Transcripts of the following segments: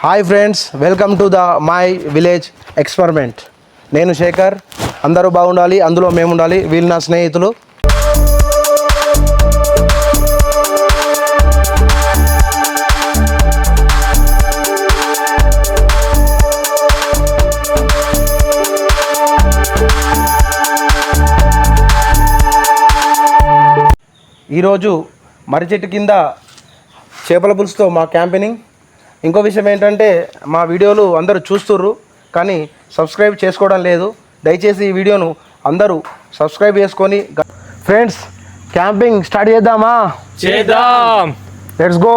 Hi friends, welcome to the my village experiment. నేను శేఖర్. అందరూ బాగుండాలి, అందులో మేము ఉండాలి. వీళ్ళు నా స్నేహితులు. ఈరోజు మర్రి చెట్టు కింద చేపల పులుసుతో మా క్యాంపెయినింగ్. ఇంకో విషయం ఏంటంటే, మా వీడియోలు అందరూ చూస్తుర్రు కానీ సబ్స్క్రైబ్ చేసుకోవడం లేదు. దయచేసి ఈ వీడియోను అందరూ సబ్స్క్రైబ్ చేసుకొని ఫ్రెండ్స్ క్యాంపింగ్ స్టార్ట్ చేద్దామా? చేద్దాం. Let's go.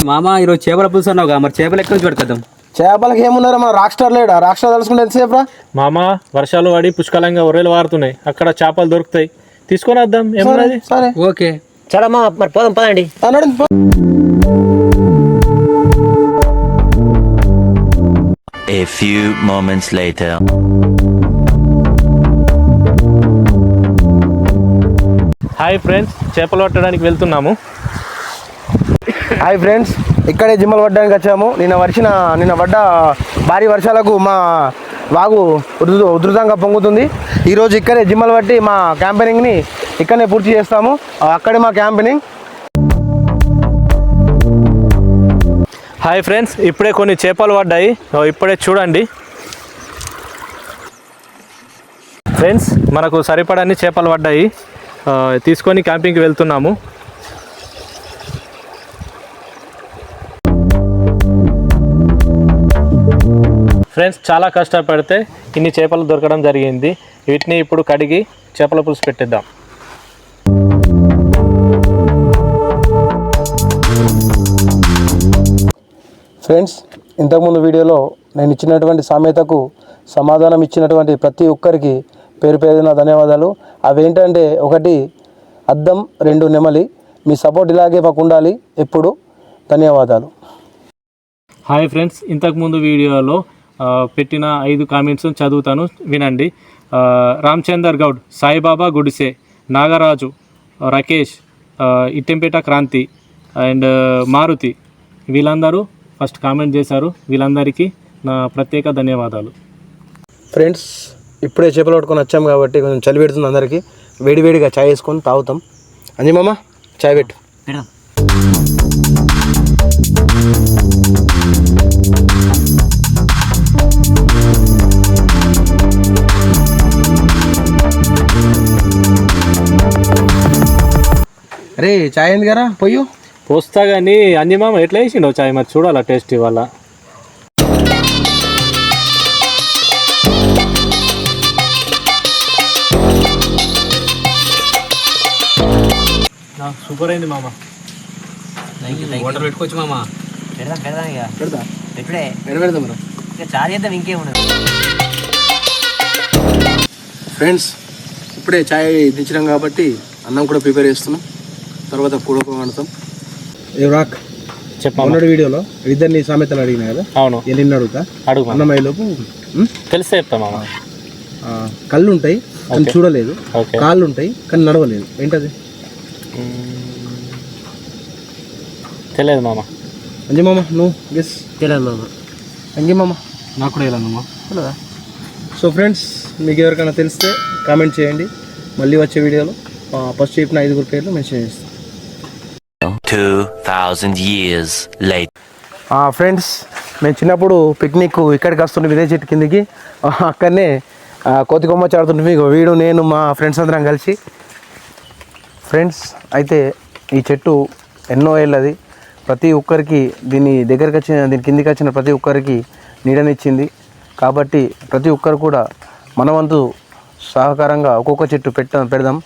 మామ ఈరోజు చేపల పులుసు అన్నావుగా, మరి చేపలు ఎక్కడి నుంచి పట్టుకొద్దాం? చేపలకి ఏమున్నారా, మన రాక్ స్టార్ లేడా? రాక్ స్టార్ తెలుసుకుంటే ఎంతసేపు రా? మామ వర్షాలు పడి పుష్కలంగా ఒర్రెలు వారుతున్నాయి, అక్కడ చేపలు దొరుకుతాయి, తీసుకొని వద్దాం. ఏమన్నది? సరే ఓకే చలమ్మా, మరి పోదాం పదండి. అన్నాడు. A few moments later. Hi friends, చేపలు పట్టడానికి వెళ్తున్నాము. హాయ్ ఫ్రెండ్స్, ఇక్కడే జిమ్మలు పడ్డానికి వచ్చాము. నిన్న పడ్డ భారీ వర్షాలకు మా వాగు ఉధృతంగా పొంగుతుంది. ఈరోజు ఇక్కడే జిమ్మలు పట్టి మా క్యాంపెయినింగ్ని ఇక్కడనే పూర్తి చేస్తాము. అక్కడే మా క్యాంపెయినింగ్. హాయ్ ఫ్రెండ్స్, ఇప్పుడే కొన్ని చేపలు పడ్డాయి, ఇప్పుడే చూడండి. ఫ్రెండ్స్, మనకు సరిపడని చేపలు పడ్డాయి, తీసుకొని క్యాంపింగ్కి వెళ్తున్నాము. ఫ్రెండ్స్, చాలా కష్టపడితే ఇన్ని చేపలు దొరకడం జరిగింది. వీటిని ఇప్పుడు కడిగి చేపల పులుసు పెట్టిద్దాం. ఫ్రెండ్స్, ఇంతకుముందు వీడియోలో నేను ఇచ్చినటువంటి సామెతకు సమాధానం ఇచ్చినటువంటి ప్రతి ఒక్కరికి పేరు పేరున ధన్యవాదాలు. అవేంటంటే, 1 అద్దం, 2 నెమలి. మీ సపోర్ట్ ఇలాగే మాకు ఉండాలి ఎప్పుడు. ధన్యవాదాలు. హాయ్ ఫ్రెండ్స్, ఇంతకుముందు వీడియోలో పెట్టిన 5 కామెంట్స్ చదువుతాను, వినండి. రామచందర్ గౌడ్, సాయిబాబా గుడిసే, నాగరాజు, రాకేష్, ఇట్టెంపేట క్రాంతి అండ్ మారుతి, వీళ్ళందరూ ఫస్ట్ కామెంట్ చేశారు. వీళ్ళందరికీ నా ప్రత్యేక ధన్యవాదాలు. ఫ్రెండ్స్, ఇప్పుడే చేపలు పట్టుకొని వచ్చాము కాబట్టి కొంచెం చలి పెడుతుంది అందరికీ. వేడివేడిగా చాయ్ వేసుకొని తాగుతాం. అంజమామ, చాయ్ పెట్టు. అరే, చాయ్ ఏంది కదా, పొయ్యు పోస్తా కానీ అంజమామ ఎట్లా వేసిండో చాయ్, మరి చూడాలా టేస్ట్ ఇవాళ. సూపర్ అయింది మామ. వాటర్ పెట్టుకోవచ్చు మామ. పెడదాం చాలేద్దాం, ఇంకేమున్నది. ఫ్రెండ్స్, ఇప్పుడే చాయ్ దించినాం కాబట్టి అన్నం కూడా ప్రిపేర్ చేస్తున్నాం. తర్వాత కూడకు వండుతాం. రాక్ చెప్పన్నడు వీడియోలో ఇద్దరిని సామెతలు అడిగినా కదా. అవును, నిన్ను అడుగుతా. అడుగు. అన్నం అయ్యేలోపు తెలిసే చెప్తా మామ. కళ్ళు ఉంటాయి కానీ చూడలేదు, కాళ్ళు ఉంటాయి కానీ నడవలేదు. ఏంటది? తెలియదు మామ. అంజీ మామ, నువ్వు గెస్. తెలియదు మామ. అంజీ మామ, నాకు కూడా తెలియదు మామ. తెలియదా? సో ఫ్రెండ్స్, మీకు ఎవరికైనా తెలిస్తే కామెంట్ చేయండి. మళ్ళీ వచ్చే వీడియోలో ఫస్ట్ చెప్పిన 5 పేర్లు మెన్షన్ చేస్తాం. 2000 years later. ఫ్రెండ్స్, మేము చిన్నప్పుడు పిక్నిక్ ఇక్కడికి వస్తుండే విలేజ్ చెట్టు కిందికి. అక్కడనే కోతి కొమ్మ చాడుతుంటే వీడు నేను మా ఫ్రెండ్స్ అందరం కలిసి. ఫ్రెండ్స్, అయితే ఈ చెట్టు ఎన్నో ఏళ్ళది. ప్రతి ఒక్కరికి దీని కిందికి వచ్చిన ప్రతి ఒక్కరికి నీడనిచ్చింది. కాబట్టి ప్రతి ఒక్కరు కూడా మన వంతు సహకారంగా ఒక్కొక్క చెట్టు పెడదాం.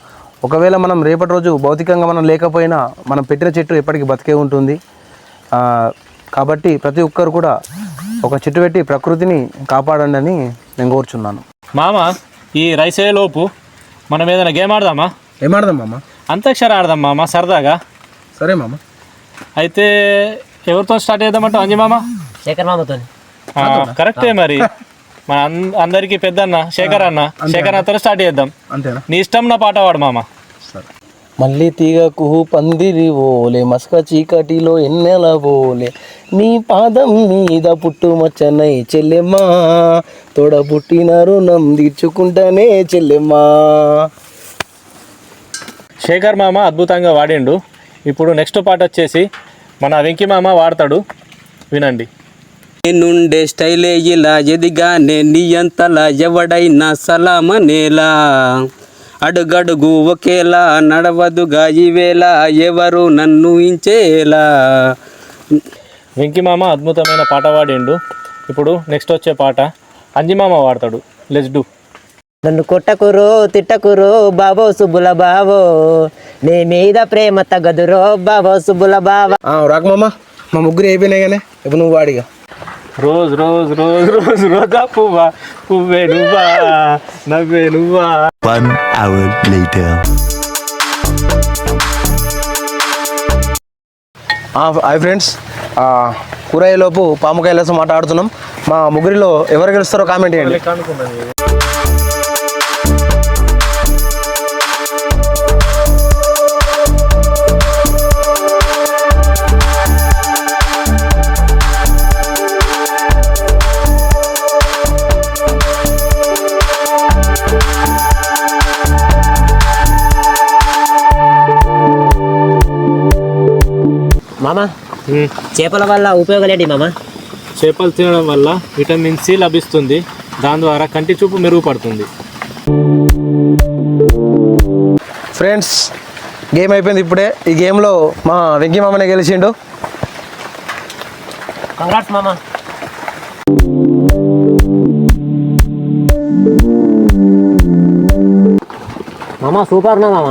ఒకవేళ మనం రేపటి రోజు భౌతికంగా మనం లేకపోయినా మనం పెట్టిన చెట్టు ఎప్పటికీ బతికే ఉంటుంది. కాబట్టి ప్రతి ఒక్కరు కూడా ఒక చెట్టు పెట్టి ప్రకృతిని కాపాడండి అని నేను కోరుచున్నాను. మామ, ఈ రైస్ అయ్యేలోపు మనం ఏదైనా గేమ్ ఆడదామా? ఏమాడదాం మామ? అంతాక్షరి ఆడదాం మామ, సరదాగా. సరే మామ. అయితే ఎవరితో స్టార్ట్ చేద్దామంటావు అంజీ మామ? శేఖర్ మామతో. కరెక్టే మరి మన అందరికి పెద్ద అన్న శేఖర్ అన్నతో స్టార్ట్ చేద్దాం. అంతేనా? నీ ఇష్టం నా పాట పాడు మామ. మళ్ళీ తీగకు పందిరి ఓలే మస్క చీకటిలో ఎన్నెల ఓలే నీ పాదం మీద పుట్టుమచ్చనై చెల్లెమ్మా తోడ పుట్టిన రుణం తీర్చుకుంటానే చెల్లెమ్మా. శేఖర్ మామ అద్భుతంగా వాడిండు. ఇప్పుడు నెక్స్ట్ పాట వచ్చేసి మన వెంకీ మామ వాడతాడు, వినండి. నుండే స్టైలే ఇలా ఎదిగానే నీ అంతలా ఎవడైనా సలామనేలా అడుగడుగు ఒకేలా నడవదుగా ఈవేళ ఎవరు నన్ను ఇంచేలా. వెంకీ మామ అద్భుతమైన పాట పాడిండు. ఇప్పుడు నెక్స్ట్ వచ్చే పాట అంజి మామ వాడతాడు. Let's do. నన్ను కొట్టకురో తిట్టకురో బాబో సుబ్బుల బావో నీ మీద ప్రేమ తగదురో బాబో సుబ్బుల బావ. రాకు మామ, మా ముగ్గురు అయిపోయినాయి కానీ ఇప్పుడు నువ్వు వాడిగా. రోజ్ రోజ్ రోజ్ రోజ్ రోజా పువ్వా పువ్వే నువ్వా నవ్వే నువ్వా. 1 hour later. హాయ్ ఫ్రెండ్స్, కూరయ్యలోపు పాముకాయలతో మాట్లాడుతున్నాం. మా ముగ్గురిలో ఎవరు గెలుస్తారో కామెంట్ చేయండి. మామ చేపల వల్ల ఉపయోగాలు ఏంటి మామ? చేపలు తినడం వల్ల విటమిన్ సి లభిస్తుంది. దాని ద్వారా కంటి చూపు మెరుగుపడుతుంది. ఫ్రెండ్స్, గేమ్ అయిపోయింది ఇప్పుడే. ఈ గేమ్లో మా వెంకీ మామనే గెలిచిండు. కంగ్రాట్స్ మామ. మామ సూపర్ నా మామ.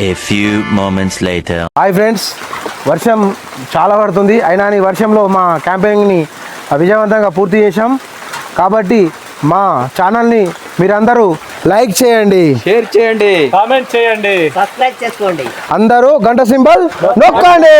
A few moments later. Hi friends, వర్షం చాలా పడుతుంది. అయినా ఈ వర్షంలో మా క్యాంపెయినింగ్ని విజయవంతంగా పూర్తి చేశాం. కాబట్టి మా ఛానల్ని మీరందరూ లైక్ చేయండి, షేర్ చేయండి, కామెంట్ చేయండి, సబ్స్క్రైబ్ చేసుకోండి. అందరూ గంట సింబల్ నొక్కండి.